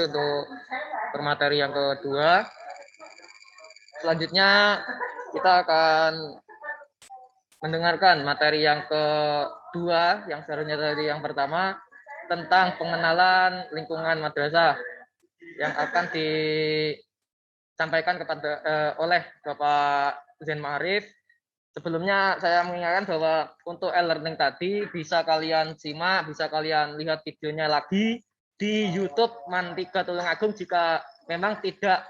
kasih untuk materi yang kedua. Selanjutnya kita akan mendengarkan materi yang kedua, yang seharusnya dari yang pertama, tentang pengenalan lingkungan madrasah yang akan disampaikan oleh Bapak Zain Ma'arif. Sebelumnya saya mengingatkan bahwa untuk e-learning tadi bisa kalian simak, bisa kalian lihat videonya lagi di YouTube Mantiga Tulungagung jika memang tidak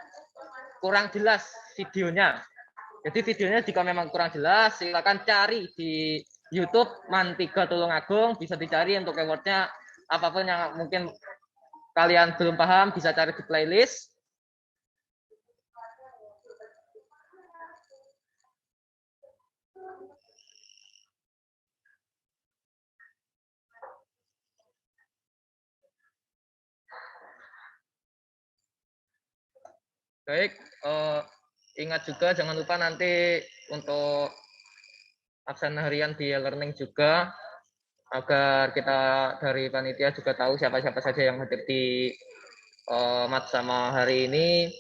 kurang jelas videonya. Jadi videonya jika memang kurang jelas, silakan cari di YouTube Mantiga Tulungagung, bisa dicari untuk keywordnya apapun yang mungkin kalian belum paham, bisa cari di playlist. Baik, ingat juga jangan lupa nanti untuk absen harian di learning juga, agar kita dari panitia juga tahu siapa-siapa saja yang hadir di mat sama hari ini.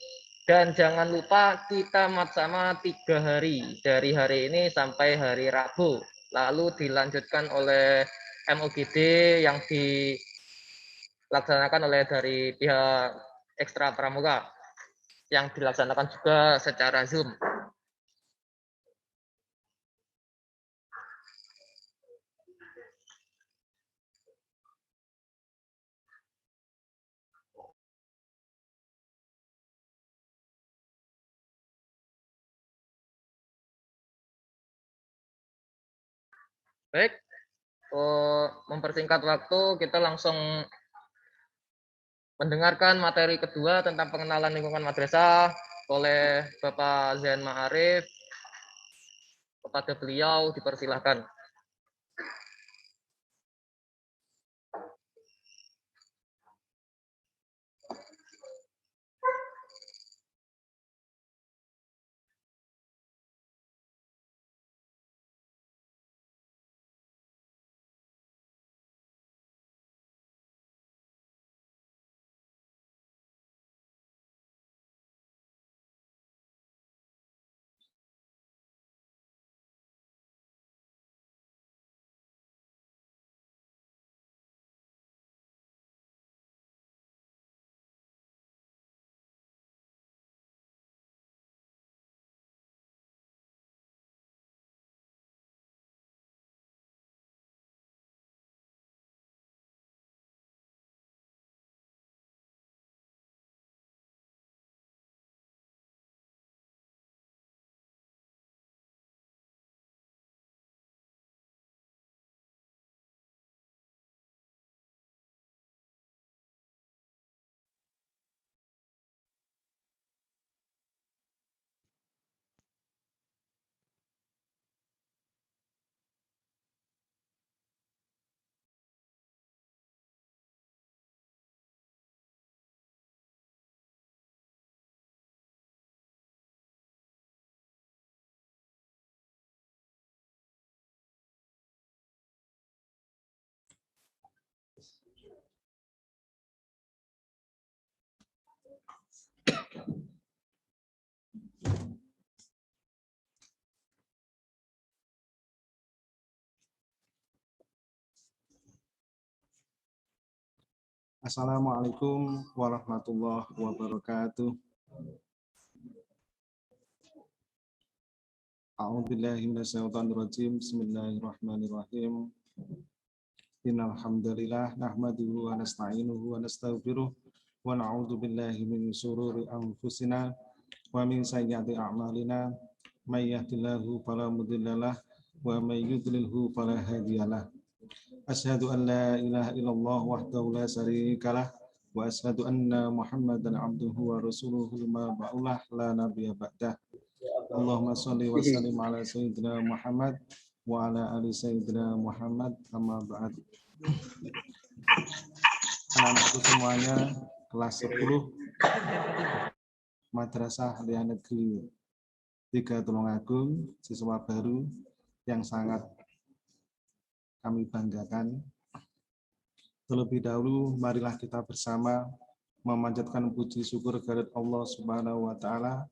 Dan jangan lupa kita mat sama 3 hari, dari hari ini sampai hari Rabu. Lalu dilanjutkan oleh MOGD yang dilaksanakan oleh dari pihak Ekstra Pramuka, yang dilaksanakan juga secara Zoom. Baik, mempersingkat waktu, kita langsung mendengarkan materi kedua tentang pengenalan lingkungan madrasah oleh Bapak Zain Ma'arif. Kepada beliau dipersilahkan. Assalamualaikum warahmatullahi wabarakatuh. A'udzubillahi minasyaitonirrajim. Bismillahirrahmanirrahim. Innal hamdalillah nahmaduhu wa nasta'inuhu wa nastaghfiruh wa na'udzu billahi min shururi anfusina wa min sayyiati a'malina. May yahdihillahu fala mudhillalah wa may yudlilhu fala hadiyalah. Asyhadu an la ilaha illallah wahdahu la syarikalah wa asyhadu anna Muhammadan abduhu wa rasuluhu ma ba'ulah la nabiyya ba'dah. Allahumma shalli wa sallim ala sayyidina Muhammad wa ala ali sayyidina Muhammad amma ba'd. Anak-anakku semuanya, kelas 10 Madrasah Aliyah Negeri 3 Tulungagung, siswa baru yang sangat kami banggakan. Terlebih dahulu marilah kita bersama memanjatkan puji syukur kehadirat Allah Subhanahu wa taala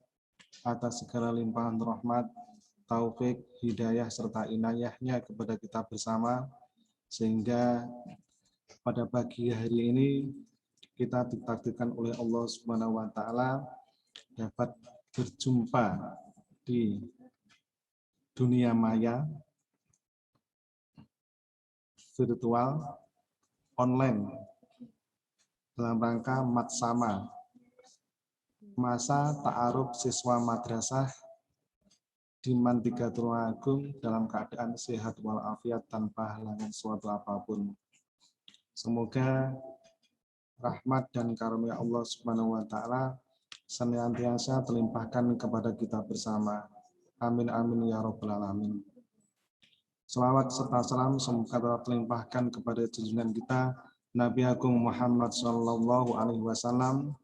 atas segala limpahan rahmat, taufik, hidayah serta inayahnya kepada kita bersama, sehingga pada pagi hari ini kita ditakdirkan oleh Allah Subhanahu wa taala dapat berjumpa di dunia maya virtual online dalam rangka Matsama, masa ta'aruf siswa madrasah di Mandika Tulungagung dalam keadaan sehat walafiat tanpa halangan suatu apapun. Semoga rahmat dan karunia Allah Subhanahu wa taala senantiasa terlimpahkan kepada kita bersama. Amin amin ya rabbal alamin. Selawat serta salam semoga terlimpahkan kepada junjungan kita Nabi Agung Muhammad sallallahu alaihi wasallam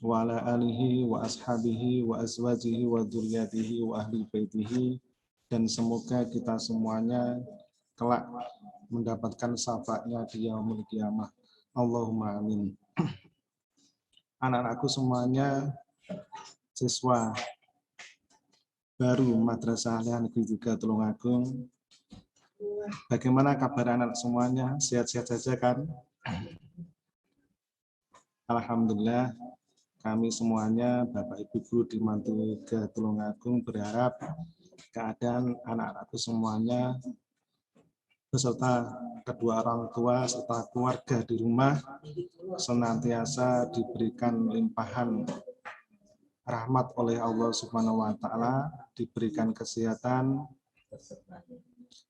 wa ala alihi wa ashabihi wa azwajihi wa dzurriyyatihi wa ahli baitihi, dan semoga kita semuanya kelak mendapatkan syafaatnya di yaumul qiyamah. Allahumma amin. Anak-anakku semuanya siswa baru Madrasah Aliyah Negeri 3 Tulungagung. Bagaimana kabar anak semuanya? Sehat-sehat saja kan? Alhamdulillah, kami semuanya, Bapak Ibu Guru di Mandika Tulungagung berharap keadaan anak-anakku semuanya beserta kedua orang tua serta keluarga di rumah senantiasa diberikan limpahan rahmat oleh Allah Subhanahu wa taala, diberikan kesehatan,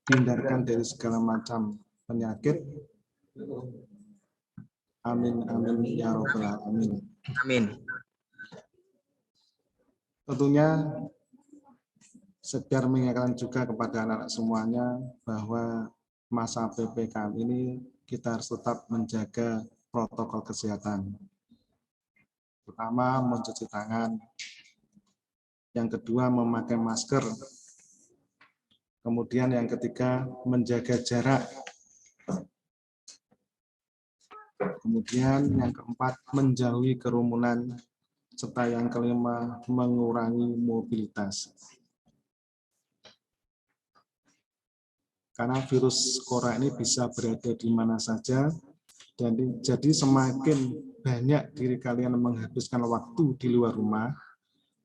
dihindarkan dari segala macam penyakit. Amin amin ya rabbal alamin. Amin. Tentunya sekedar mengingatkan juga kepada anak-anak semuanya bahwa masa PPKM ini kita harus tetap menjaga protokol kesehatan. Pertama, mencuci tangan. Yang kedua, memakai masker. Kemudian yang ketiga, menjaga jarak. Kemudian yang keempat, menjauhi kerumunan. Serta yang kelima, mengurangi mobilitas. Karena virus corona ini bisa berada di mana saja, dan jadi semakin banyak diri kalian menghabiskan waktu di luar rumah,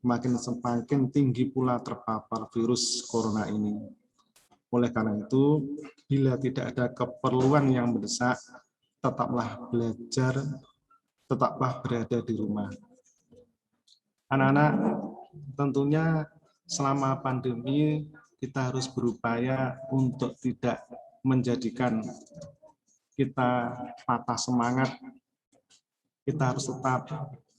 semakin tinggi pula terpapar virus corona ini. Oleh karena itu, bila tidak ada keperluan yang mendesak, tetaplah belajar, tetaplah berada di rumah. Anak-anak, tentunya selama pandemi kita harus berupaya untuk tidak menjadikan kita patah semangat. Kita harus tetap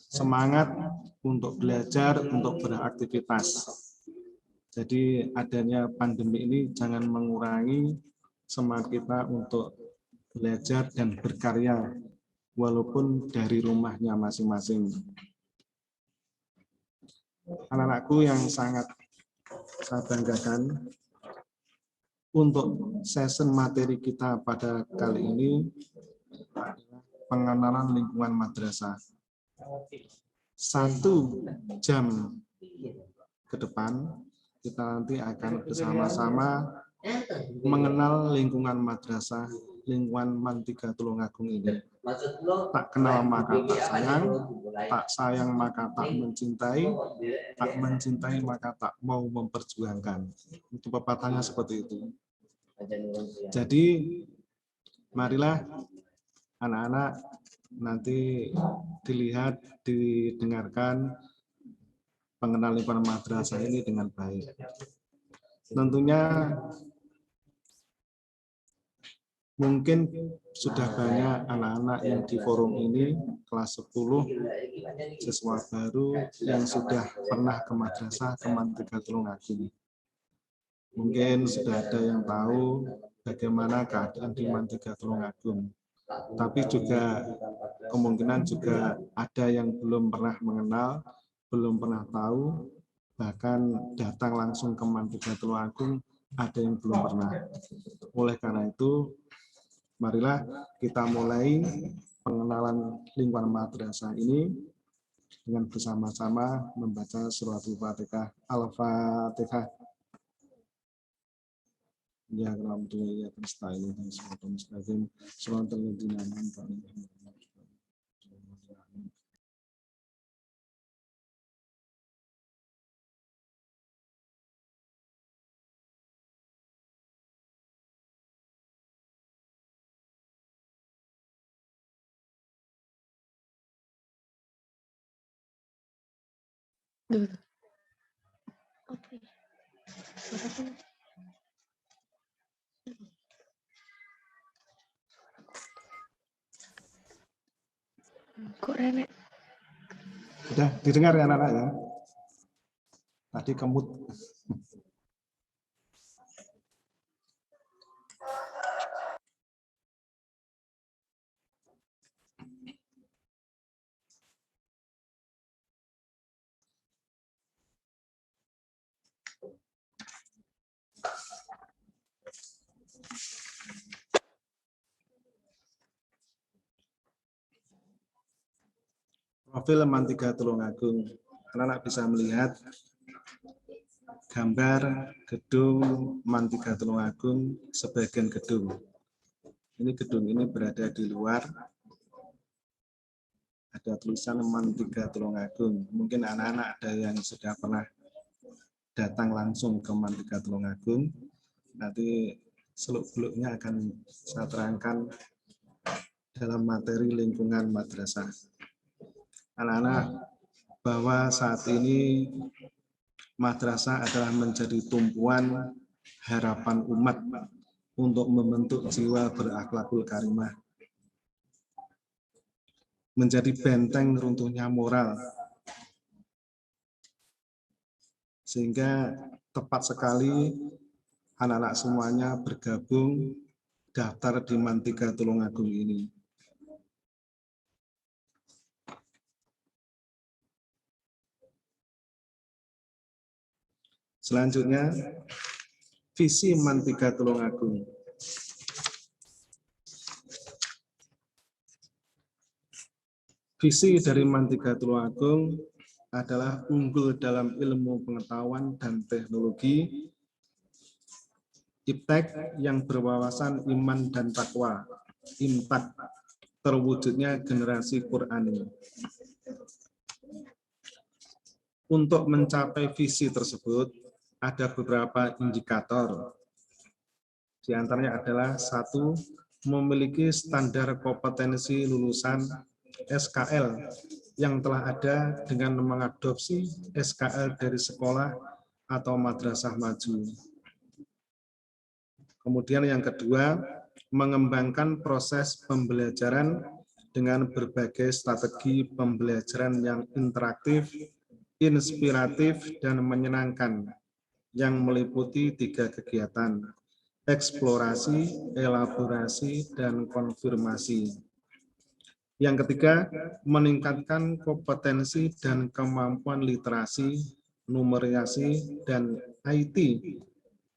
semangat untuk belajar, untuk beraktivitas. Jadi adanya pandemi ini jangan mengurangi semangat kita untuk belajar dan berkarya walaupun dari rumahnya masing-masing. Anak-anakku yang sangat saya banggakan, untuk session materi kita pada kali ini adalah pengenalan lingkungan madrasah. 1 jam ke depan kita nanti akan bersama-sama mengenal lingkungan madrasah, lingkungan Mandika Tulungagung ini. Tak kenal maka tak sayang, tak sayang maka tak mencintai, tak mencintai maka tak mau memperjuangkan. Itu pepatahnya seperti itu. Jadi marilah anak-anak nanti dilihat, didengarkan pengenalan lingkungan madrasah ini dengan baik. Tentunya mungkin sudah banyak anak-anak yang di forum ini, kelas 10, siswa baru yang sudah pernah ke madrasah ke Mandika Tulungagung. Mungkin sudah ada yang tahu bagaimana keadaan di Mandika Tulungagung. Tapi juga kemungkinan juga ada yang belum pernah mengenal, belum pernah tahu, bahkan datang langsung ke Mandika Tulungagung, ada yang belum pernah. Oleh karena itu, marilah kita mulai pengenalan lingkungan madrasah ini dengan bersama-sama membaca surat Al-Fatihah. Al-Fatihah. Ya, alhamdulillah, ya, nasta'inu dan salatu mustaqim. Shalatul ladzina an'amta alaihim. Dulu. Oke. Kok Rene? Sudah didengar ya anak-anak ya? Tadi kemut. Profil Mantiga Tulungagung. Anak-anak bisa melihat gambar gedung Mantiga Tulungagung, sebagian gedung. Ini gedung ini berada di luar. Ada tulisan Mantiga Tulungagung. Mungkin anak-anak ada yang sudah pernah datang langsung ke Mantiga Tulungagung. Nanti seluk-beluknya akan saya terangkan dalam materi lingkungan madrasah. Anak-anak, bahwa saat ini madrasah adalah menjadi tumpuan harapan umat untuk membentuk jiwa berakhlakul karimah, menjadi benteng runtuhnya moral, sehingga tepat sekali anak-anak semuanya bergabung daftar di Mantiga Tulungagung ini. Selanjutnya, visi Mantiga Tulungagung. Visi dari Mantiga Tulungagung adalah unggul dalam ilmu pengetahuan dan teknologi, iptek yang berwawasan iman dan takwa, imtak, terwujudnya generasi Qur'ani. Untuk mencapai visi tersebut, ada beberapa indikator. Di antaranya adalah 1, memiliki standar kompetensi lulusan SKL yang telah ada dengan mengadopsi SKL dari sekolah atau madrasah maju. Kemudian yang kedua, mengembangkan proses pembelajaran dengan berbagai strategi pembelajaran yang interaktif, inspiratif, dan menyenangkan, yang meliputi 3 kegiatan: eksplorasi, elaborasi, dan konfirmasi. Yang ketiga, meningkatkan kompetensi dan kemampuan literasi, numerasi, dan IT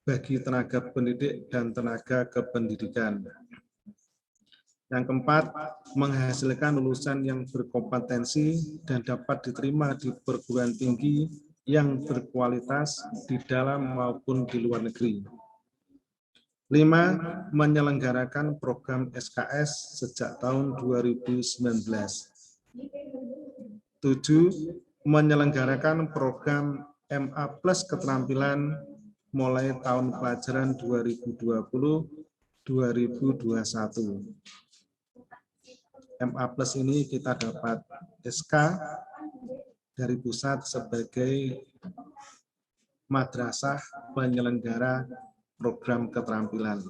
bagi tenaga pendidik dan tenaga kependidikan. Yang keempat, menghasilkan lulusan yang berkompetensi dan dapat diterima di perguruan tinggi yang berkualitas di dalam maupun di luar negeri. 5, menyelenggarakan program SKS sejak tahun 2019. 7, menyelenggarakan program MA Plus keterampilan mulai tahun pelajaran 2020-2021. MA Plus ini kita dapat SK dari pusat sebagai madrasah penyelenggara program keterampilan.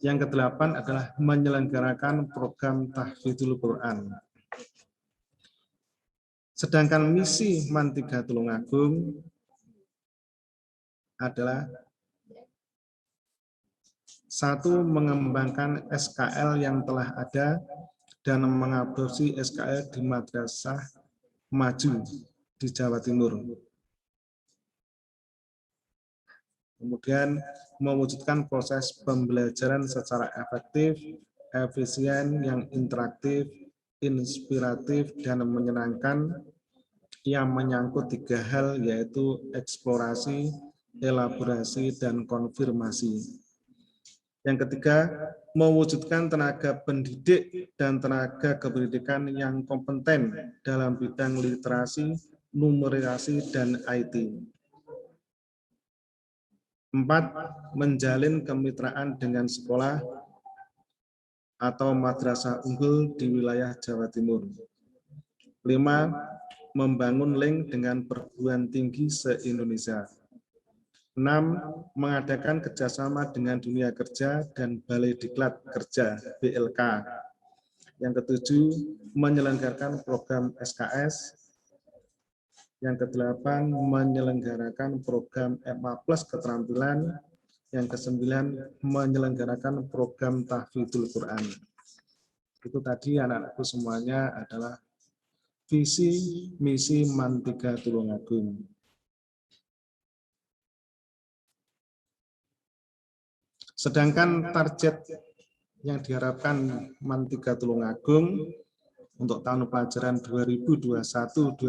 Yang ke-8 adalah menyelenggarakan program tahfidzul Quran. Sedangkan misi Mantiga Tulungagung adalah 1, mengembangkan SKL yang telah ada dan mengadopsi SKL di madrasah maju di Jawa Timur. Kemudian mewujudkan proses pembelajaran secara efektif, efisien, yang interaktif, inspiratif, dan menyenangkan yang menyangkut 3 hal, yaitu eksplorasi, elaborasi, dan konfirmasi. Yang ketiga, mewujudkan tenaga pendidik dan tenaga kependidikan yang kompeten dalam bidang literasi, numerasi, dan IT. 4. Menjalin kemitraan dengan sekolah atau madrasah unggul di wilayah Jawa Timur. 5. Membangun link dengan perguruan tinggi se-Indonesia. 6. Mengadakan kerjasama dengan dunia kerja dan Balai Diklat Kerja BLK. Yang ketujuh, menyelenggarakan program SKS. Yang kedelapan, menyelenggarakan program MA Plus keterampilan. Yang kesembilan, menyelenggarakan program Tahfidzul Quran. Itu tadi anak-anakku semuanya adalah visi misi Mantiga Tulungagung. Sedangkan target yang diharapkan Mantiga Tulungagung untuk tahun pelajaran 2021-2022,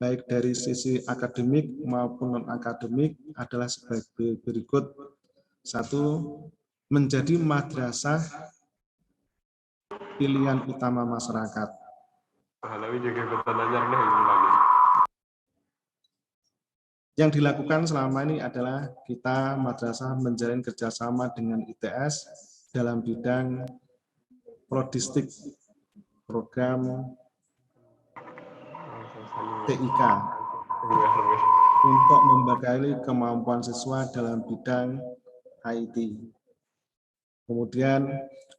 baik dari sisi akademik maupun non-akademik, adalah sebagai berikut. 1. Menjadi madrasah pilihan utama masyarakat. Yang dilakukan selama ini adalah kita madrasah menjalin kerjasama dengan ITS dalam bidang prodistik, program TIK, untuk membekali kemampuan siswa dalam bidang IT. Kemudian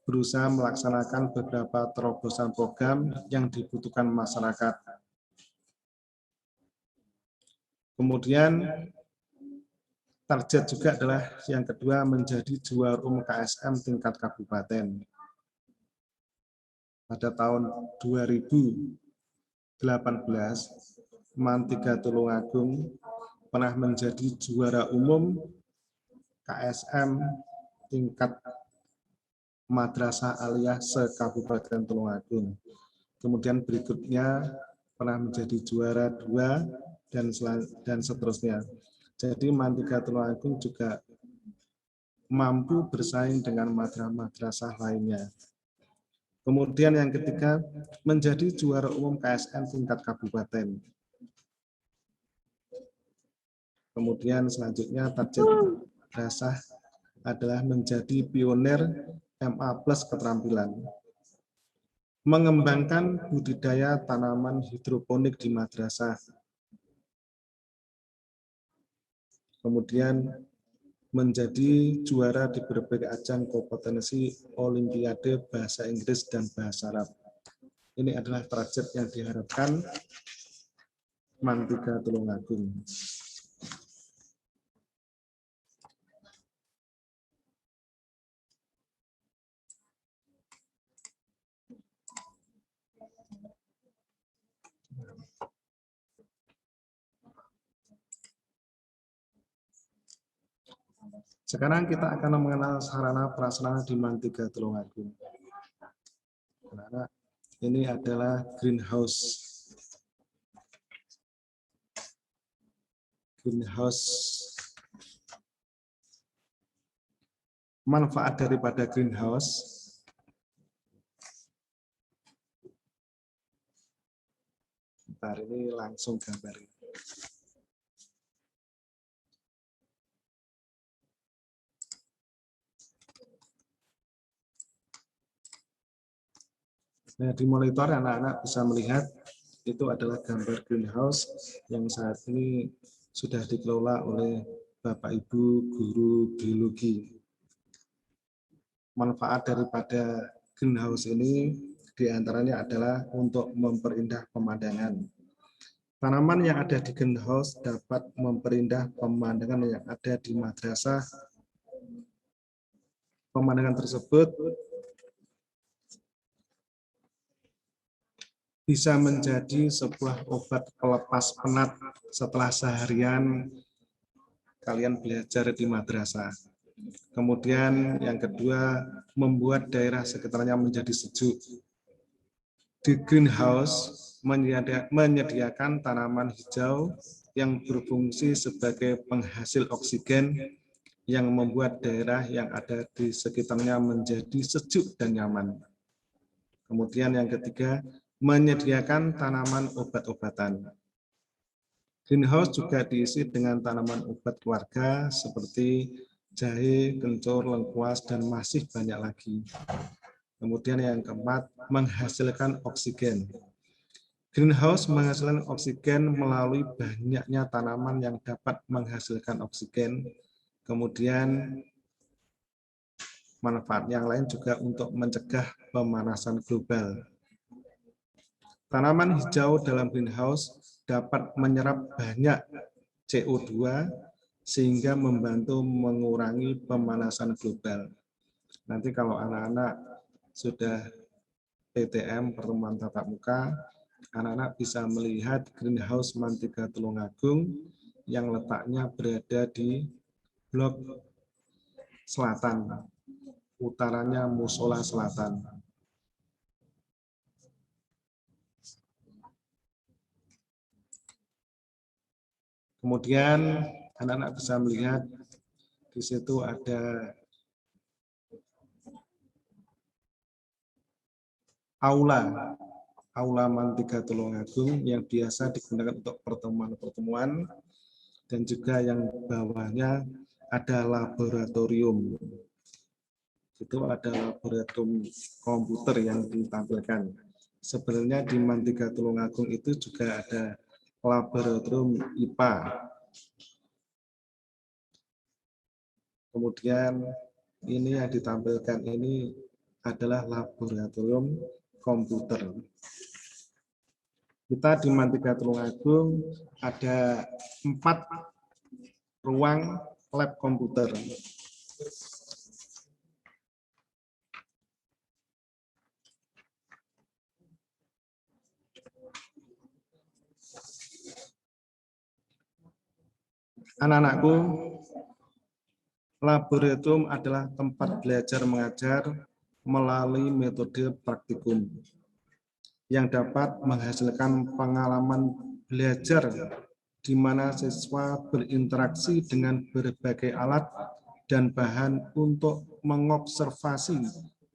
berusaha melaksanakan beberapa terobosan program yang dibutuhkan masyarakat. Kemudian target juga adalah yang kedua, menjadi juara umum KSM tingkat kabupaten. Pada tahun 2018, Mantiga Tulungagung pernah menjadi juara umum KSM tingkat Madrasah Aliyah se-Kabupaten Tulungagung. Kemudian berikutnya pernah menjadi juara 2 dan seterusnya. Jadi Mantiga Tulungagung juga mampu bersaing dengan madrasah lainnya. Kemudian yang ketiga, menjadi juara umum KSM tingkat kabupaten. Kemudian selanjutnya target madrasah adalah menjadi pionir MA Plus keterampilan. Mengembangkan budidaya tanaman hidroponik di madrasah. Kemudian menjadi juara di berbagai ajang kompetensi Olimpiade Bahasa Inggris dan Bahasa Arab. Ini adalah target yang diharapkan Mantiga Tulungagung. Sekarang kita akan mengenal sarana prasarana di Mantiga Tulungagung. Nah, ini adalah greenhouse. Manfaat daripada greenhouse. Bentar, ini langsung gambar. Nah, di monitor anak-anak bisa melihat itu adalah gambar greenhouse yang saat ini sudah dikelola oleh Bapak Ibu guru biologi. Manfaat daripada greenhouse ini diantaranya adalah untuk memperindah pemandangan. Tanaman yang ada di greenhouse dapat memperindah pemandangan yang ada di madrasah. Pemandangan tersebut bisa menjadi sebuah obat pelepas penat setelah seharian kalian belajar di madrasah. Kemudian yang kedua, membuat daerah sekitarnya menjadi sejuk. Di greenhouse menyediakan tanaman hijau yang berfungsi sebagai penghasil oksigen yang membuat daerah yang ada di sekitarnya menjadi sejuk dan nyaman. Kemudian yang ketiga, menyediakan tanaman obat-obatan. Greenhouse juga diisi dengan tanaman obat keluarga seperti jahe, kencur, lengkuas, dan masih banyak lagi. Kemudian yang keempat, menghasilkan oksigen. Greenhouse menghasilkan oksigen melalui banyaknya tanaman yang dapat menghasilkan oksigen. Kemudian manfaat yang lain juga untuk mencegah pemanasan global. Tanaman hijau dalam greenhouse dapat menyerap banyak CO2 sehingga membantu mengurangi pemanasan global. Nanti kalau anak-anak sudah PTM, pertemuan tatap muka, anak-anak bisa melihat greenhouse Mantiga Tulungagung yang letaknya berada di blok selatan, utaranya Musola Selatan. Kemudian anak-anak bisa melihat di situ ada aula Mantiga Tulungagung yang biasa digunakan untuk pertemuan-pertemuan, dan juga yang bawahnya ada laboratorium. Itu ada laboratorium komputer yang ditampilkan. Sebenarnya di Mantiga Tulungagung itu juga ada laboratorium IPA. Kemudian ini yang ditampilkan ini adalah laboratorium komputer. Kita di Mantiga Tulungagung ada 4 ruang lab komputer. Anak-anakku, laboratorium adalah tempat belajar mengajar melalui metode praktikum yang dapat menghasilkan pengalaman belajar di mana siswa berinteraksi dengan berbagai alat dan bahan untuk mengobservasi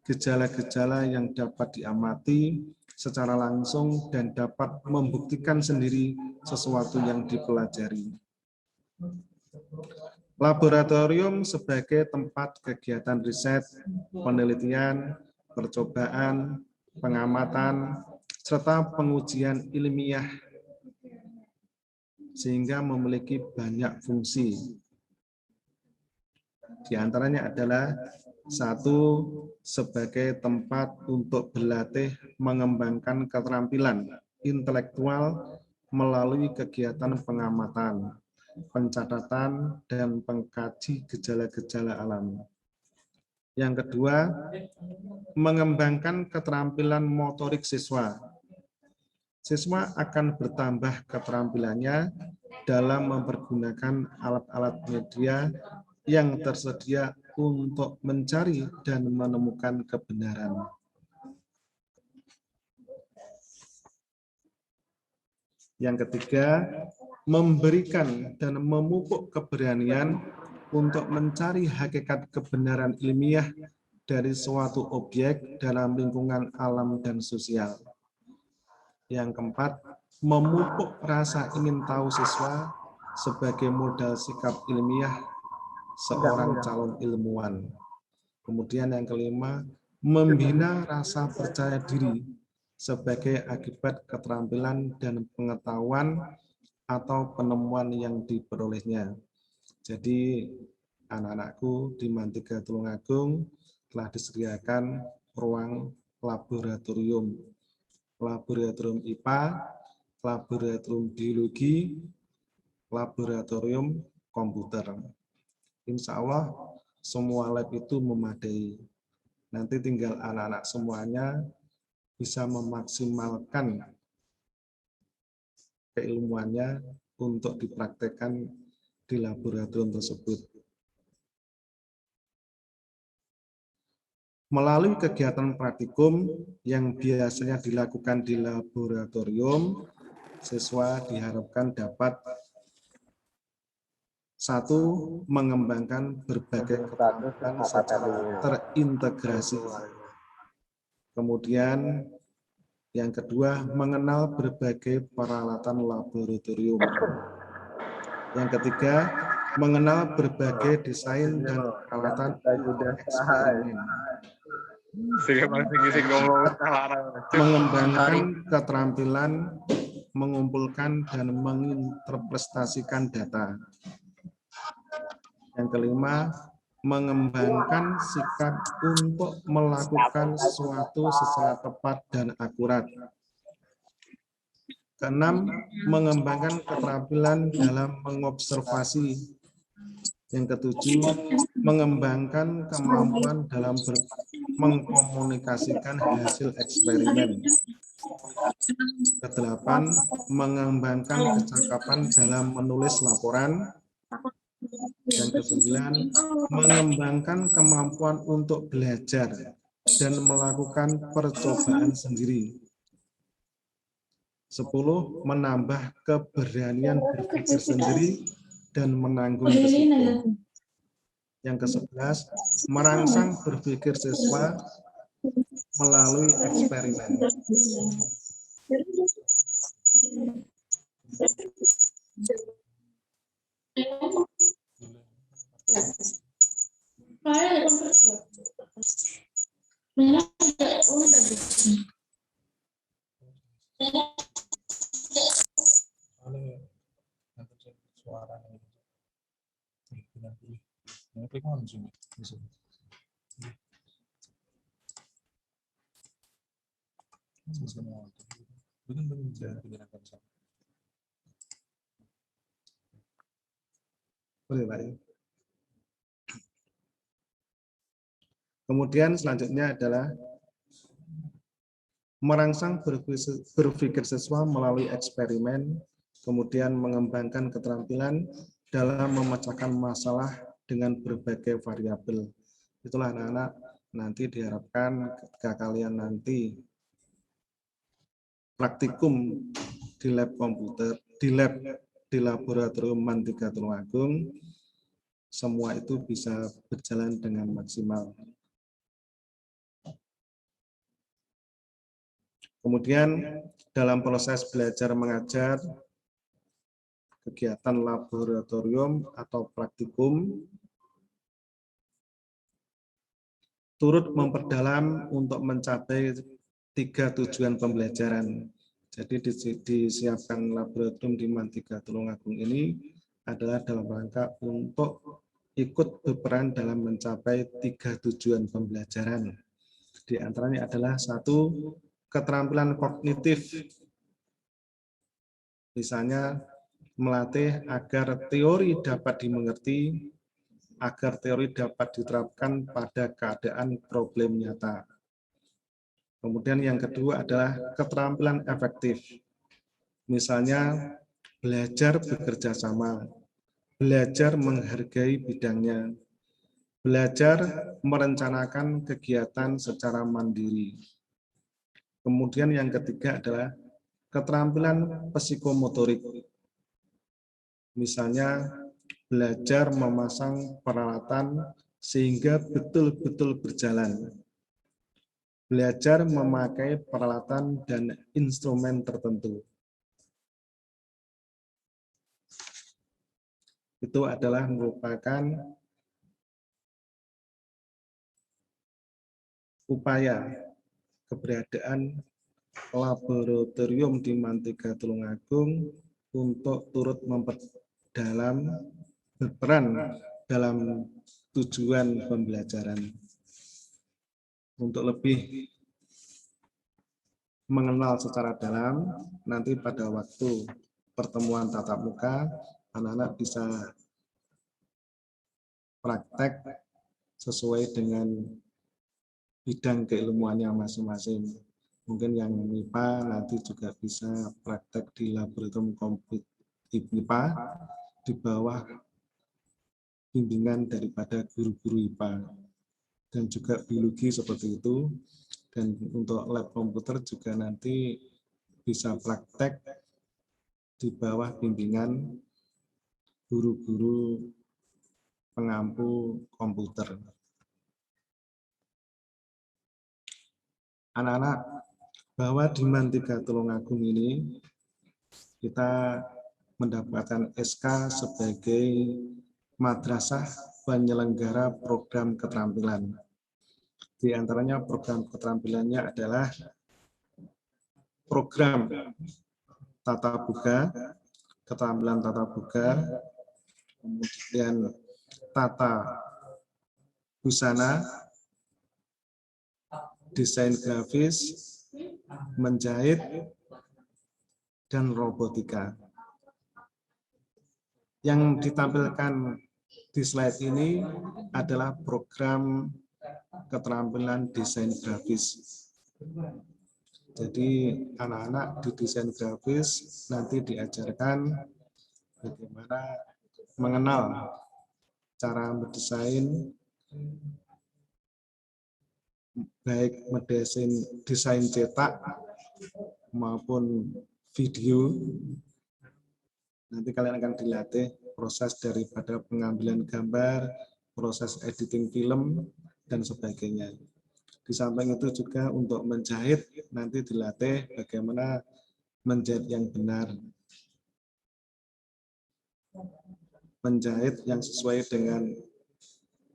gejala-gejala yang dapat diamati secara langsung dan dapat membuktikan sendiri sesuatu yang dipelajari. Laboratorium sebagai tempat kegiatan riset, penelitian, percobaan, pengamatan, serta pengujian ilmiah sehingga memiliki banyak fungsi. Di antaranya adalah 1, sebagai tempat untuk berlatih mengembangkan keterampilan intelektual melalui kegiatan pengamatan, pencatatan, dan pengkaji gejala-gejala alam. Yang kedua, mengembangkan keterampilan motorik siswa. Siswa akan bertambah keterampilannya dalam mempergunakan alat-alat media yang tersedia untuk mencari dan menemukan kebenaran. Yang ketiga, memberikan dan memupuk keberanian untuk mencari hakikat kebenaran ilmiah dari suatu objek dalam lingkungan alam dan sosial. Yang keempat, memupuk rasa ingin tahu siswa sebagai modal sikap ilmiah seorang calon ilmuwan. Kemudian yang kelima, membina rasa percaya diri sebagai akibat keterampilan dan pengetahuan atau penemuan yang diperolehnya. Jadi anak-anakku di Mantiga Tulungagung telah disediakan ruang laboratorium IPA, laboratorium biologi, laboratorium komputer. Insya Allah semua lab itu memadai. Nanti tinggal anak-anak semuanya bisa memaksimalkan keilmuannya untuk dipraktekkan di laboratorium tersebut. Melalui kegiatan praktikum yang biasanya dilakukan di laboratorium, siswa diharapkan dapat satu, mengembangkan berbagai keterampilan secara terintegrasi. Kemudian yang kedua, mengenal berbagai peralatan laboratorium. Yang ketiga, mengenal berbagai desain dan peralatan eksperimen. Mengembangkan keterampilan mengumpulkan dan menginterpretasikan data. Yang kelima, mengembangkan sikap untuk melakukan sesuatu secara tepat dan akurat. Keenam, mengembangkan keterampilan dalam mengobservasi. Yang ketujuh, mengembangkan kemampuan dalam mengkomunikasikan hasil eksperimen. Kedelapan, mengembangkan kecakapan dalam menulis laporan. Yang kesembilan, mengembangkan kemampuan untuk belajar dan melakukan percobaan sendiri. 10, menambah keberanian berpikir sendiri dan menanggung risiko. Yang ke-11, merangsang berpikir siswa melalui eksperimen. Boleh, Pak. Kemudian selanjutnya adalah merangsang berpikir siswa melalui eksperimen, kemudian mengembangkan keterampilan dalam memecahkan masalah dengan berbagai variabel. Itulah anak-anak nanti diharapkan ketika kalian nanti praktikum di lab komputer, di laboratorium Mantika Tulungagung, semua itu bisa berjalan dengan maksimal. Kemudian dalam proses belajar mengajar, kegiatan laboratorium atau praktikum turut memperdalam untuk mencapai 3 tujuan pembelajaran. Jadi disiapkan laboratorium di Mantika Tulungagung ini adalah dalam rangka untuk ikut berperan dalam mencapai 3 tujuan pembelajaran. Di antaranya adalah 1, keterampilan kognitif, misalnya melatih agar teori dapat dimengerti, agar teori dapat diterapkan pada keadaan problem nyata. Kemudian yang kedua adalah keterampilan efektif, misalnya belajar bekerja sama, belajar menghargai bidangnya, belajar merencanakan kegiatan secara mandiri. Kemudian yang ketiga adalah keterampilan psikomotorik. Misalnya belajar memasang peralatan sehingga betul-betul berjalan. Belajar memakai peralatan dan instrumen tertentu. Itu adalah merupakan upaya keberadaan laboratorium di Mantika Tulungagung untuk turut memperdalam berperan dalam tujuan pembelajaran. Untuk lebih mengenal secara dalam, nanti pada waktu pertemuan tatap muka, anak-anak bisa praktek sesuai dengan bidang keilmuannya masing-masing. Mungkin yang MIPA nanti juga bisa praktek di laboratorium komputer IPA di bawah bimbingan daripada guru-guru IPA. dan juga biologi seperti itu. Dan untuk lab komputer juga nanti bisa praktek di bawah bimbingan guru-guru pengampu komputer. Anak-anak, bahwa di Mantiga Tulungagung ini kita mendapatkan SK sebagai madrasah penyelenggara program keterampilan. Di antaranya program keterampilannya adalah program tata boga, keterampilan tata boga, kemudian tata busana, desain grafis, menjahit, dan robotika. Yang ditampilkan di slide ini adalah program keterampilan desain grafis. Jadi anak-anak di desain grafis nanti diajarkan bagaimana mengenal cara mendesain, baik mendesain desain cetak maupun video. Nanti kalian akan dilatih proses daripada pengambilan gambar, proses editing film, dan sebagainya. Di samping itu juga untuk menjahit, nanti dilatih bagaimana menjahit yang benar. Menjahit yang sesuai dengan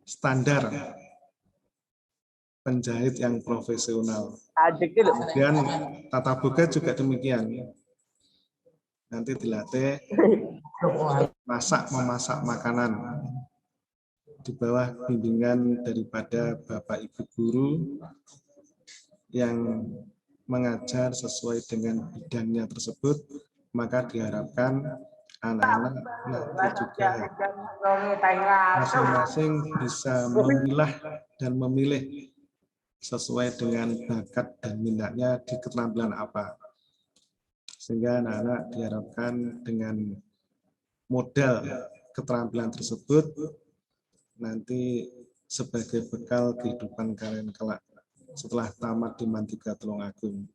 standar penjahit yang profesional. Kemudian tata boga juga demikian. Nanti dilatih memasak makanan di bawah bimbingan daripada Bapak Ibu guru yang mengajar sesuai dengan bidangnya tersebut, maka diharapkan anak-anak nanti juga masing-masing bisa memilah dan memilih sesuai dengan bakat dan minatnya di keterampilan apa. Sehingga anak-anak diharapkan dengan modal keterampilan tersebut nanti sebagai bekal kehidupan kalian kelak setelah tamat di Mantiga Tulungagung.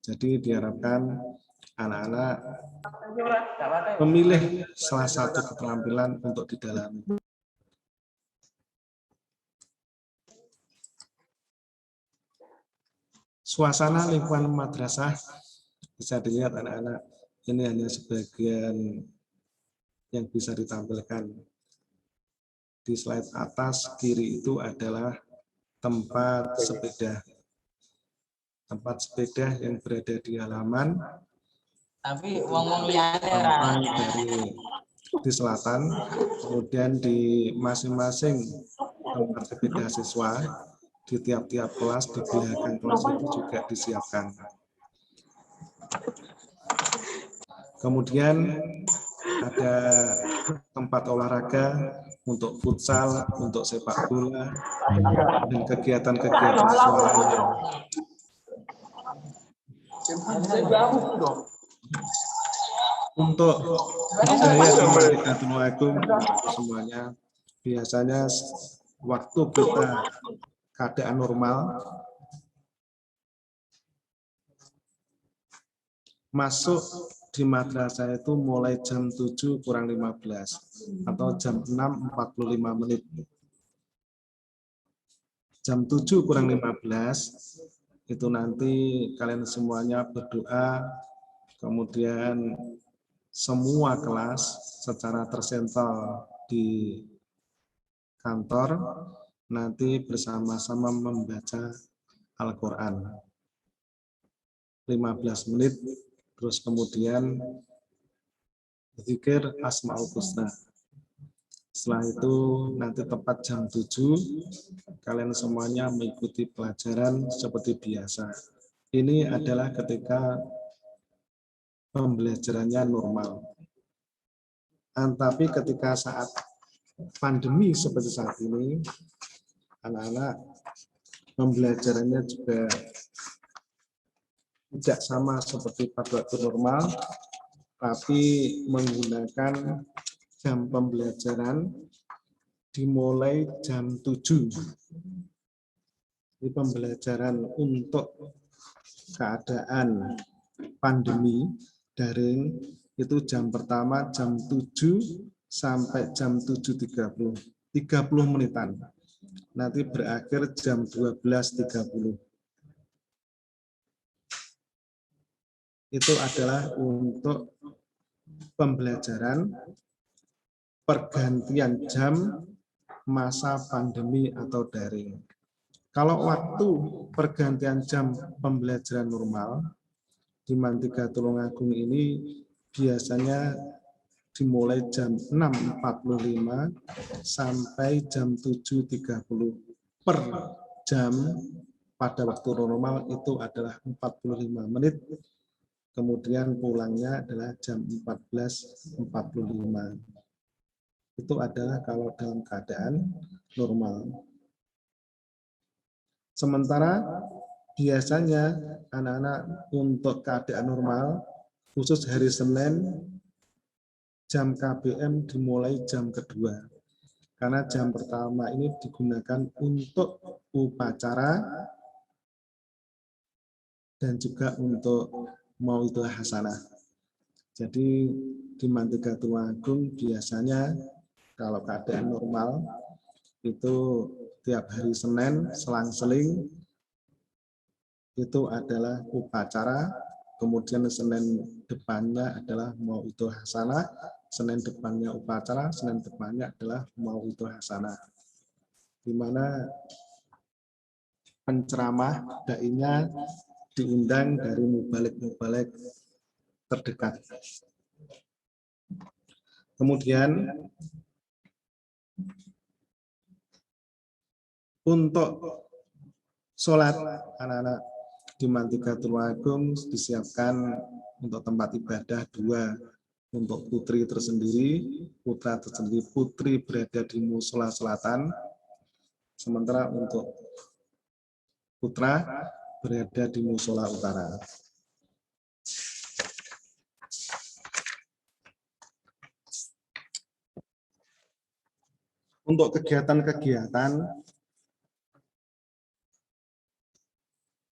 Jadi diharapkan anak-anak memilih salah satu keterampilan untuk didalami. Suasana lingkungan madrasah bisa dilihat anak-anak, ini hanya sebagian yang bisa ditampilkan. Di slide atas kiri itu adalah tempat sepeda. Tempat sepeda yang berada di halaman. Tapi ngomong liane dari di selatan, kemudian di masing-masing tempat sepeda siswa di tiap-tiap kelas, di belakang kelas itu juga disiapkan. Kemudian ada tempat olahraga untuk futsal, untuk sepak bola, dan kegiatan-kegiatan siswa lainnya. Untuk biaya di Mantiga Tulungagung semuanya, biasanya waktu kita keadaan normal, masuk di madrasah itu mulai jam 7 kurang 15 atau jam 6.45 menit. Jam 7 kurang 15 itu nanti kalian semuanya berdoa, kemudian semua kelas secara tersental di kantor nanti bersama-sama membaca Al-Quran 15 menit. Terus kemudian zikir Asmaul Husna. Setelah itu nanti tepat jam 7 kalian semuanya mengikuti pelajaran seperti biasa. Ini adalah ketika pembelajarannya normal. Tapi ketika saat pandemi seperti saat ini, anak-anak pembelajarannya juga tidak sama seperti pada waktu normal, tapi menggunakan jam pembelajaran dimulai jam 7 Ini pembelajaran untuk keadaan pandemi daring itu jam pertama jam 7 sampai jam 7.30, 30 menitan. Nanti berakhir jam 12.30. Itu adalah untuk pembelajaran pergantian jam masa pandemi atau daring. Kalau waktu pergantian jam pembelajaran normal di Mantiga Tulungagung ini biasanya dimulai jam 6.45 sampai jam 7.30 per jam. Pada waktu normal itu adalah 45 menit, kemudian pulangnya adalah jam 14.45. Itu adalah kalau dalam keadaan normal. Sementara biasanya anak-anak untuk keadaan normal, khusus hari Senin, jam KBM dimulai jam kedua. Karena jam pertama ini digunakan untuk upacara dan juga untuk Mauidul Hasanah. Jadi di Mantiga Tulungagung biasanya kalau keadaan normal itu tiap hari Senin selang-seling itu adalah upacara, kemudian Senin depannya adalah Mauidul Hasanah, Senin depannya upacara, Senin depannya adalah Mauidul Hasanah. Di mana penceramah dai-nya diundang dari mubalik-mubalik terdekat. Kemudian untuk sholat anak-anak di Mantiga Tulungagung disiapkan untuk tempat ibadah 2, untuk putri tersendiri, putra tersendiri. Putri berada di musola selatan, sementara untuk putra berada di musola utara. Untuk kegiatan-kegiatan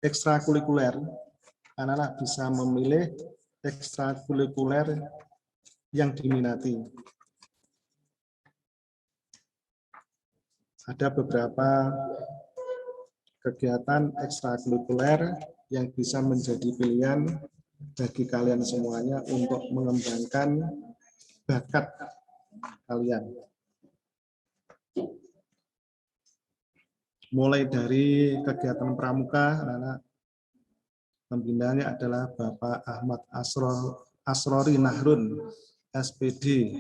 ekstrakurikuler, anak-anak bisa memilih ekstrakurikuler yang diminati. Ada beberapa kegiatan ekstrakurikuler yang bisa menjadi pilihan bagi kalian semuanya untuk mengembangkan bakat kalian. Mulai dari kegiatan pramuka, anak-anak pembinaannya adalah Bapak Ahmad Asrori Nahrun, SPD,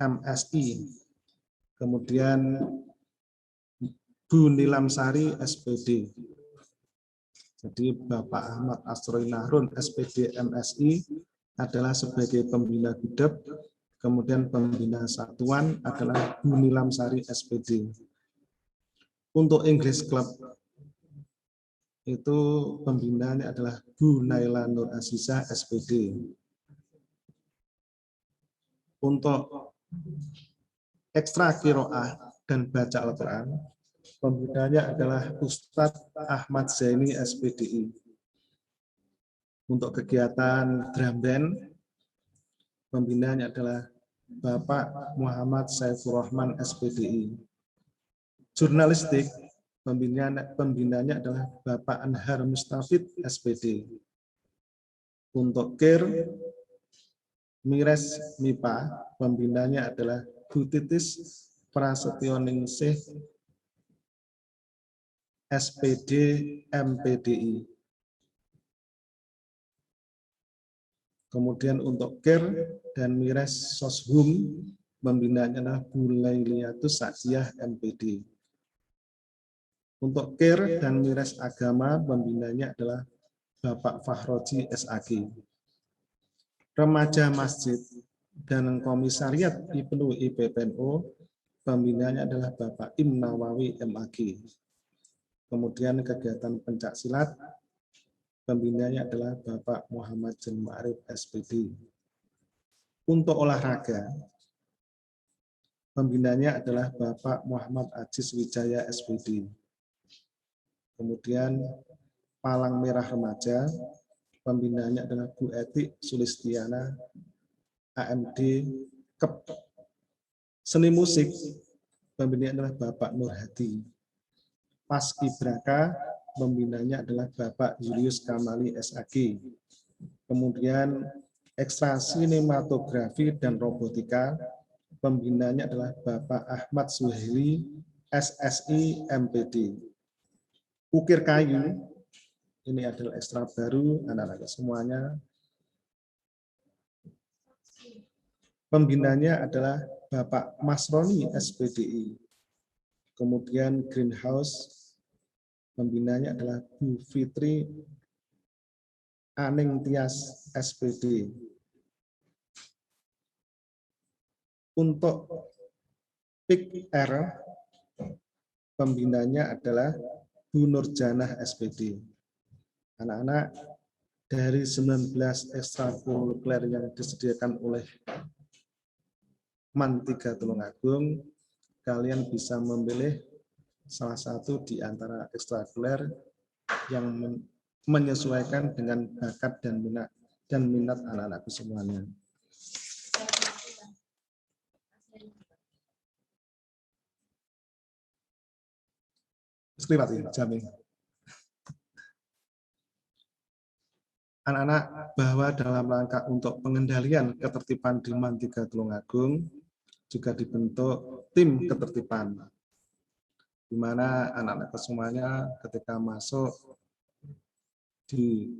MSI. Kemudian Bu Nilamsari, SPD. Jadi Bapak Ahmad Asrori Nahrun, SPD, MSI adalah sebagai pembina gudeg. Kemudian pembina satuan adalah Bu Nilamsari, SPD. Untuk English Club itu pembinaannya adalah Bu Naila Nur Aziza, SPD. Untuk ekstra qiraah dan baca Al-Quran, pembinaannya adalah Ustadz Ahmad Zaini, SPDI. Untuk kegiatan drum band, pembinaannya adalah Bapak Muhammad Saifur Rahman, SPDI. Jurnalistik, pembinaannya adalah Bapak Anhar Mustafid, SPD. Untuk KIR, Mires MIPA, pembinaannya adalah Bu Titis Prasetyoningsih, SPD, MPDI. Kemudian untuk KIR dan Mires Soshum, pembinaannya adalah Bu Lailiatus Sa'diyah, MPD. Untuk KIR dan Mires Agama, pembinanya adalah Bapak Fahroji, SAG. Remaja Masjid dan Komisariat Ibnu IPPNU, pembinanya adalah Bapak Im Nawawi, MAG. Kemudian kegiatan pencak silat, pembinanya adalah Bapak Muhammad Jen Ma'rif, SPD. Untuk olahraga, pembinanya adalah Bapak Muhammad Aziz Wijaya, SPD. Kemudian Palang Merah Remaja, pembinaannya adalah Bu Etik Sulistiana, AMD KEP. Seni musik, pembinanya adalah Bapak Nur Hadi. Paskibraka, pembinanya adalah Bapak Julius Kamali SAG. Kemudian ekstra sinematografi dan robotika, pembinanya adalah Bapak Ahmad Suhaili SSI MPD. Ukir kayu, ini adalah ekstra baru, anak-anak semuanya. Pembinanya adalah Bapak Masroni SPDI. Kemudian greenhouse, pembinanya adalah Bu Fitri Aning Tias SPD. Untuk PIK R, pembinanya adalah Bu Nurjanah SPD. Anak-anak, dari 19 ekstrakurikuler yang disediakan oleh MAN 3 Tulungagung, kalian bisa memilih salah satu di antara ekstrakurikuler yang menyesuaikan dengan bakat dan minat anak-anakku semuanya. Sekelibat jamin. Anak-anak, bahwa dalam rangka untuk pengendalian ketertiban di MAN 3 Tulungagung juga dibentuk tim ketertiban, di mana anak-anak semuanya ketika masuk di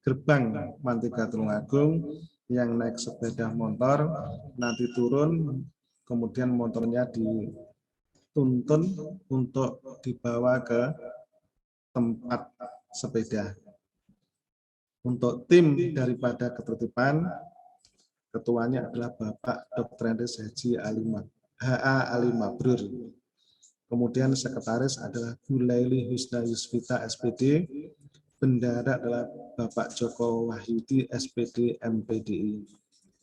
gerbang MAN 3 Tulungagung yang naik sepeda motor nanti turun, kemudian motornya dituntun untuk dibawa ke tempat sepeda. Untuk tim daripada ketertiban, ketuanya adalah Bapak Dr. Haji H.A. Ali Mabrur. Kemudian sekretaris adalah Bu Laili Husna Yusvita SPD. Bendara adalah Bapak Joko Wahyudi SPD MPDI.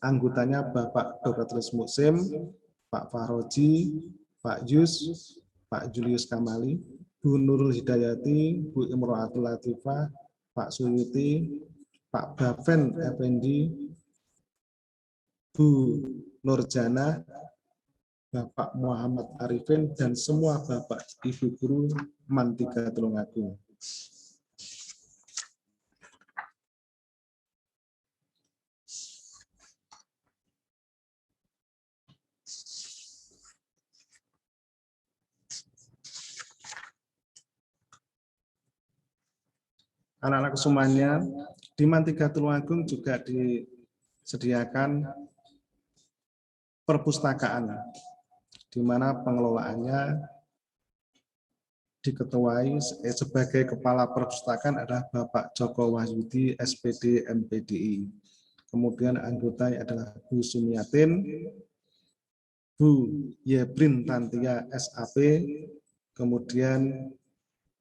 Anggotanya Bapak Dr. Musim, Pak Faroji, Pak Yus, Pak Julius Kamali, Bu Nurul Hidayati, Bu Imro'atul Latifah, Pak Suyuti, Pak Baven Effendi, Bu Nurjana, Bapak Muhammad Arifin, dan semua Bapak Ibu Guru MAN 3 Tulungagung. Anak-anak semuanya, di MAN 3 Tulungagung juga disediakan perpustakaan, di mana pengelolaannya diketuai sebagai kepala perpustakaan adalah Bapak Joko Wahyudi SPD MPDI. Kemudian anggotanya adalah Bu Sumiatin, Bu Yebrin Tantia SAP, kemudian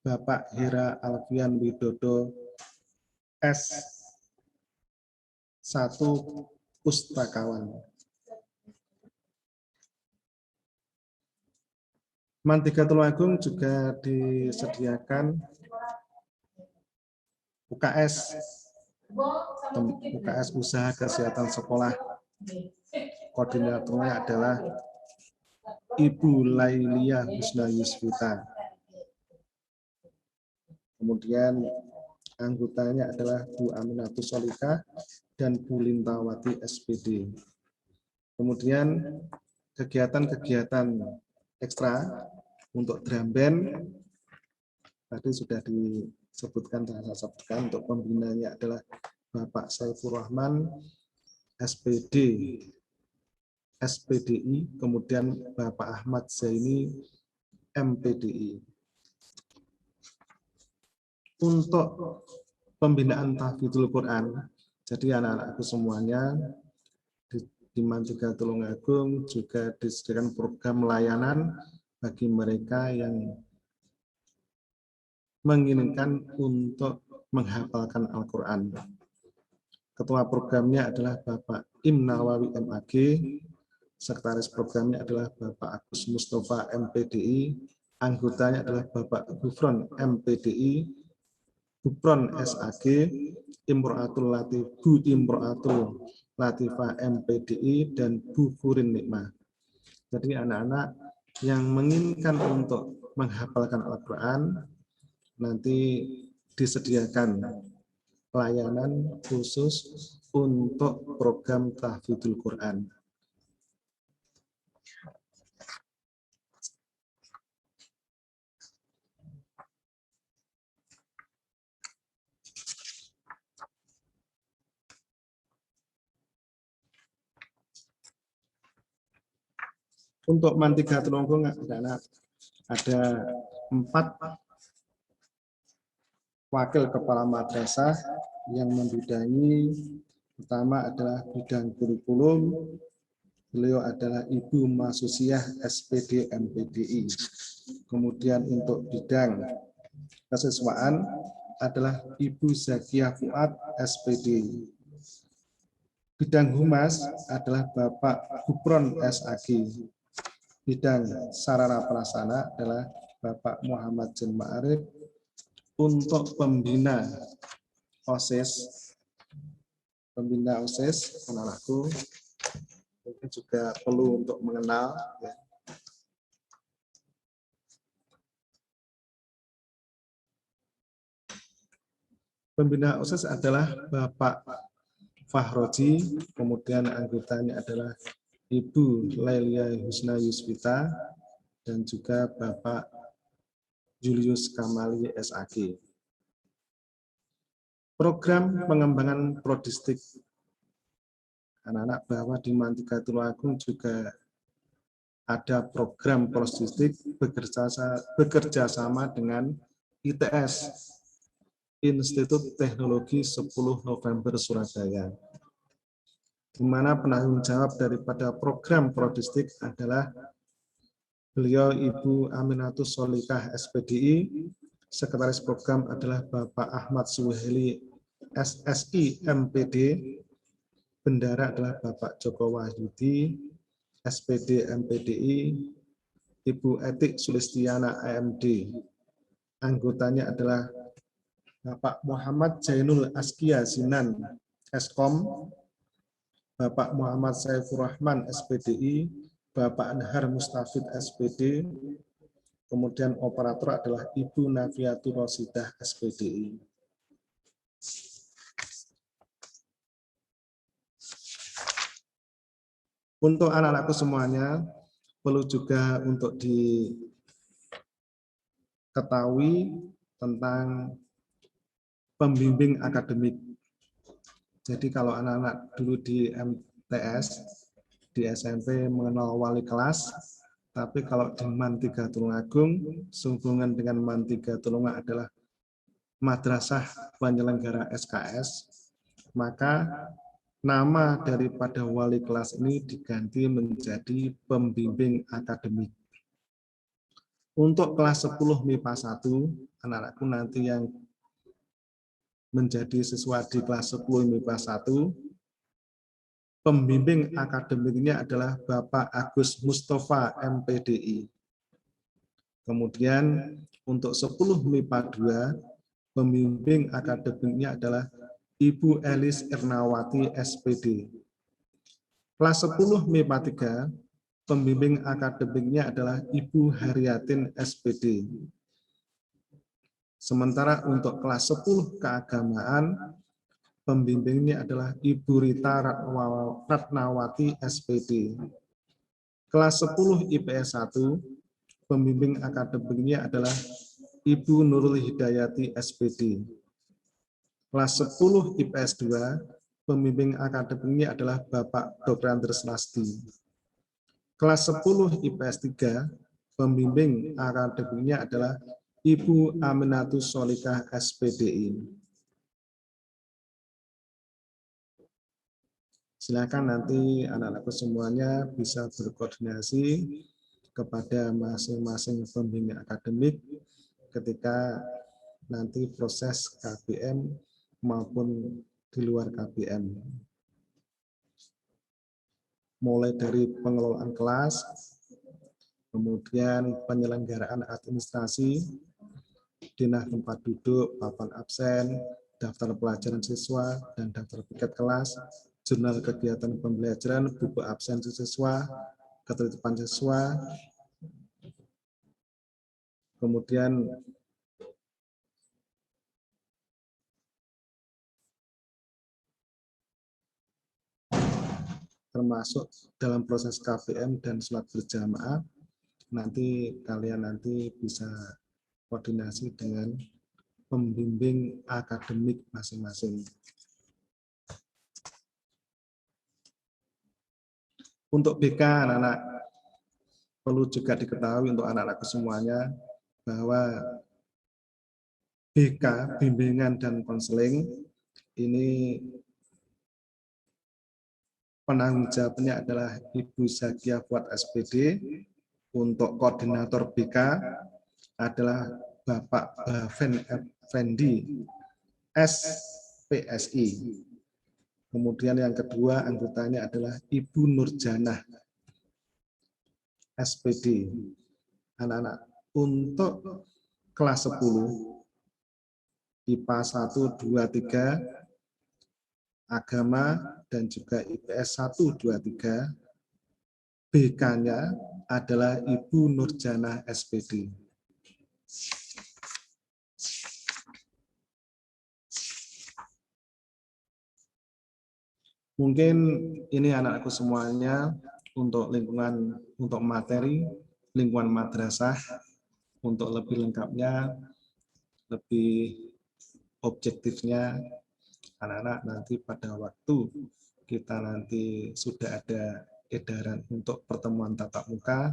Bapak Hera Alfian Widodo S1 Pustakawan. MAN 3 Tulungagung juga disediakan UKS Usaha Kesehatan Sekolah. Koordinatornya adalah Ibu Lailia Husna Yusvita. Kemudian anggotanya adalah Bu Aminatus Solika dan Bu Lintawati SPD. Kemudian kegiatan-kegiatan ekstra untuk drum band tadi sudah disebutkan, untuk pembinanya adalah Bapak Saifur Rahman SPDI, kemudian Bapak Ahmad Zaini MPDI. Untuk pembinaan tahfidzul Quran, jadi anak-anakku semuanya di MAN 3 Tulungagung juga disediakan program layanan bagi mereka yang menginginkan untuk menghafalkan Al-Quran. Ketua programnya adalah Bapak Im Nawawi MAG, sekretaris programnya adalah Bapak Agus Mustafa MPDI, Anggotanya adalah Bapak Gufron MPDI, Gufron SAG, Imro'atul Latif, Bu Imro'atul Latifah MPDI, dan Bu Furin Nikmah. Jadi anak-anak yang menginginkan untuk menghafalkan Al-Quran, nanti disediakan pelayanan khusus untuk program tahfidzul Quran. Untuk mantiga telunggung anak-anak ada 4 wakil kepala madrasah yang membidangi. Pertama adalah bidang kurikulum, beliau adalah Ibu Masusiah SPD MPDI. Kemudian untuk bidang kesiswaan adalah Ibu Zakiah Fuad SPD. Bidang humas adalah Bapak Gufron SAG. Bidang sarana prasarana adalah Bapak Muhammad Jen Ma'arif. Untuk pembina OSIS, anak-anakku mungkin juga perlu untuk mengenal. Ya. Pembina OSIS adalah Bapak Fahroji, kemudian anggotanya adalah Ibu Lelia Husna Yusvita, dan juga Bapak Julius Kamali SAG. Program pengembangan prodistik, anak-anak bahwa di Mantiga Tulungagung juga ada program prodistik bekerja sama dengan ITS, Institut Teknologi 10 November Surabaya, di mana penanggung jawab daripada program prodistik adalah beliau Ibu Aminatus Solikah SPDI, sekretaris program adalah Bapak Ahmad Suheli SSI MPD, bendara adalah Bapak Joko Wahyudi SPD MPDI, Ibu Etik Sulistiana AMD, anggotanya adalah Bapak Muhammad Jainul Askia Sinan Eskom, Bapak Muhammad Saifur Rahman SPDI, Bapak Anhar Mustafid SPD, kemudian operator adalah Ibu Nafiatul Rosidah SPDI. Untuk anak-anakku semuanya, perlu juga untuk diketahui tentang pembimbing akademik. Jadi kalau anak-anak dulu di MTS, di SMP mengenal wali kelas, tapi kalau di Mantiga Tulungagung, sehubungan dengan Mantiga Tulungagung adalah madrasah penyelenggara SKS, maka nama daripada wali kelas ini diganti menjadi pembimbing akademik. Untuk kelas 10 MIPA 1, anak-anakku nanti yang menjadi siswa di kelas 10 MIPA 1, pembimbing akademiknya adalah Bapak Agus Mustafa MPDI. Kemudian untuk 10 MIPA 2, pembimbing akademiknya adalah Ibu Elis Ernawati SPD. Kelas 10 MIPA 3, pembimbing akademiknya adalah Ibu Haryatin SPD. Sementara untuk kelas 10 keagamaan, pembimbingnya adalah Ibu Rita Ratnawati SPD. Kelas 10 IPS 1, pembimbing akademiknya adalah Ibu Nurul Hidayati SPD. Kelas 10 IPS 2, pembimbing akademiknya adalah Bapak Dr. Andres Lasdi. Kelas 10 IPS 3, pembimbing akademiknya adalah Ibu Aminatus Solikah SPDI. Silakan nanti anak-anakku semuanya bisa berkoordinasi kepada masing-masing pembimbing akademik ketika nanti proses KBM maupun di luar KBM. Mulai dari pengelolaan kelas, kemudian penyelenggaraan administrasi, denah tempat duduk, papan absen, daftar pelajaran siswa, dan daftar piket kelas, jurnal kegiatan pembelajaran, buku absen siswa, ketertiban siswa, kemudian termasuk dalam proses KPM dan sholat berjamaah, nanti kalian bisa koordinasi dengan pembimbing akademik masing-masing. Untuk BK anak-anak perlu juga diketahui untuk anak-anakku semuanya bahwa BK, bimbingan dan konseling, ini penanggung jawabnya adalah Ibu Zakia Fuad SPD. Untuk koordinator BK adalah Bapak Baven Effendi, SPSI. Kemudian yang kedua anggotanya adalah Ibu Nurjanah, SPD. Anak-anak, untuk kelas 10, IPA 1, 2, 3, Agama, dan juga IPS 1, 2, 3, BK-nya adalah Ibu Nurjanah, SPD. Mungkin ini anak-anakku semuanya untuk lingkungan, untuk materi lingkungan madrasah. Untuk lebih lengkapnya, lebih objektifnya, anak-anak nanti pada waktu kita nanti sudah ada edaran untuk pertemuan tatap muka,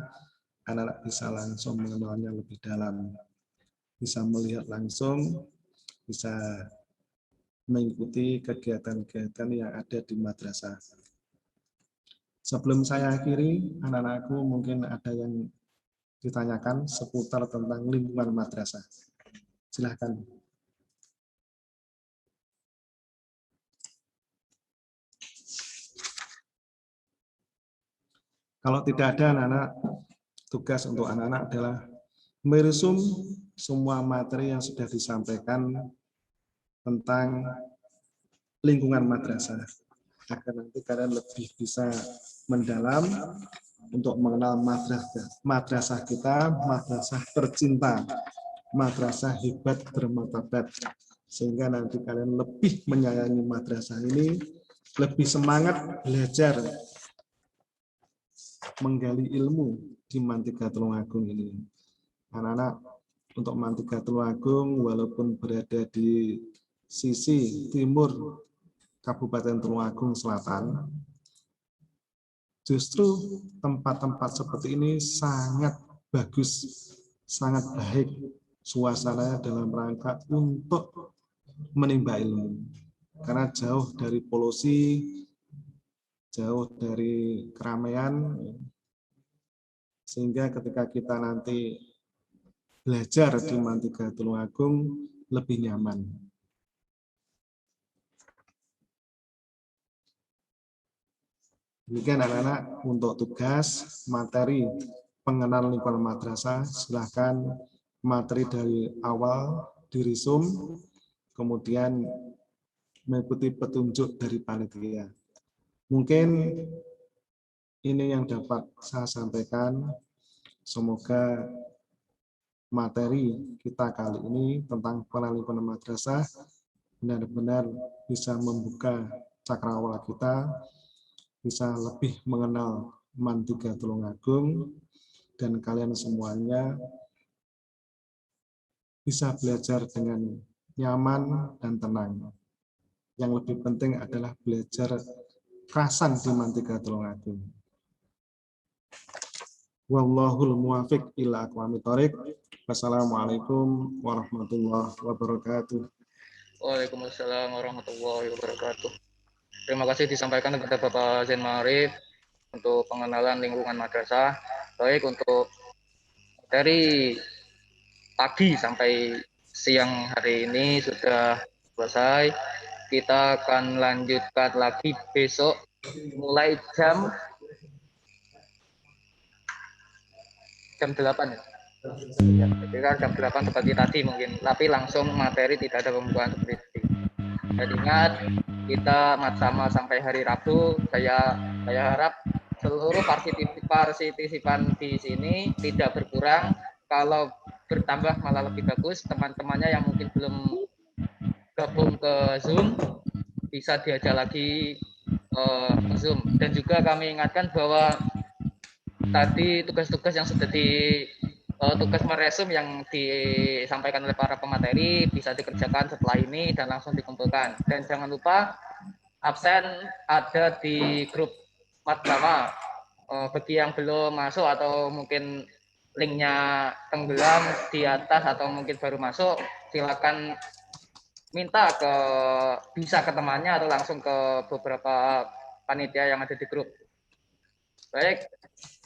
anak-anak bisa langsung mengenalnya lebih dalam, bisa melihat langsung, bisa mengikuti kegiatan-kegiatan yang ada di madrasah. Sebelum saya akhiri, anak-anakku mungkin ada yang ditanyakan seputar tentang lingkungan madrasah. Silahkan. Kalau tidak ada anak-anak, tugas untuk anak-anak adalah meresum semua materi yang sudah disampaikan tentang lingkungan madrasah, agar nanti kalian lebih bisa mendalam untuk mengenal madrasah kita, madrasah tercinta, madrasah hebat bermartabat, sehingga nanti kalian lebih menyayangi madrasah ini, lebih semangat belajar menggali ilmu di Mantiga Tulungagung ini. Anak-anak, untuk Mantiga Tulungagung walaupun berada di sisi timur Kabupaten Tulungagung Selatan, justru tempat-tempat seperti ini sangat bagus, sangat baik suasananya dalam rangka untuk menimba ilmu. Karena jauh dari polusi, jauh dari keramaian, sehingga ketika kita nanti belajar di Mantiga Tulungagung lebih nyaman. Demikian anak-anak untuk tugas materi pengenalan lingkungan madrasah. Silahkan materi dari awal dirisum, kemudian mengikuti petunjuk dari panitia. Mungkin ini yang dapat saya sampaikan. Semoga materi kita kali ini tentang pengenalan lingkungan madrasah benar-benar bisa membuka cakrawala kita, bisa lebih mengenal Mantiga Tulungagung, dan kalian semuanya bisa belajar dengan nyaman dan tenang. Yang lebih penting adalah belajar kerasan di Mantiga Tulungagung. Wallahul muwafiq ila aqwamit thoriq. Wassalamualaikum warahmatullahi wabarakatuh. Waalaikumsalam warahmatullahi wabarakatuh. Terima kasih disampaikan kepada Bapak Zain Ma'arif untuk pengenalan lingkungan madrasah. Baik, untuk dari pagi sampai siang hari ini sudah selesai. Kita akan lanjutkan lagi besok mulai jam jam 8 ya. Ya, kira jam 8 seperti tadi mungkin, tapi langsung materi tidak ada pembukaan seperti itu. Jadi ingat, kita sama sampai hari Rabu. Saya harap seluruh partisipan di sini tidak berkurang. Kalau bertambah malah lebih bagus. Teman-temannya yang mungkin belum gabung ke Zoom bisa diajak lagi ke Zoom. Dan juga kami ingatkan bahwa tadi tugas-tugas yang sudah tugas meresum yang disampaikan oleh para pemateri bisa dikerjakan setelah ini dan langsung dikumpulkan. Dan jangan lupa absen ada di grup Matbama. Bagi yang belum masuk atau mungkin linknya tenggelam di atas atau mungkin baru masuk, silakan minta bisa ke temannya atau langsung ke beberapa panitia yang ada di grup. Baik,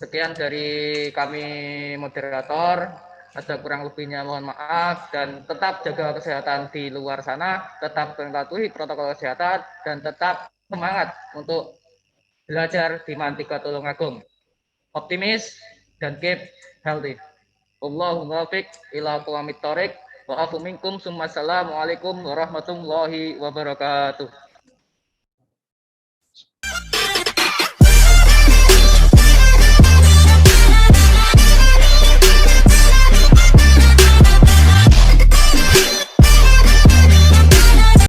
sekian dari kami moderator. Ada kurang lebihnya mohon maaf, dan tetap jaga kesehatan di luar sana, tetap mematuhi protokol kesehatan, dan tetap semangat untuk belajar di Mantika Tulungagung. Optimis dan keep healthy. Allahumma muwaffiq ila aqwamit thoriq wa afu minkum. Assalamualaikum warahmatullahi wabarakatuh.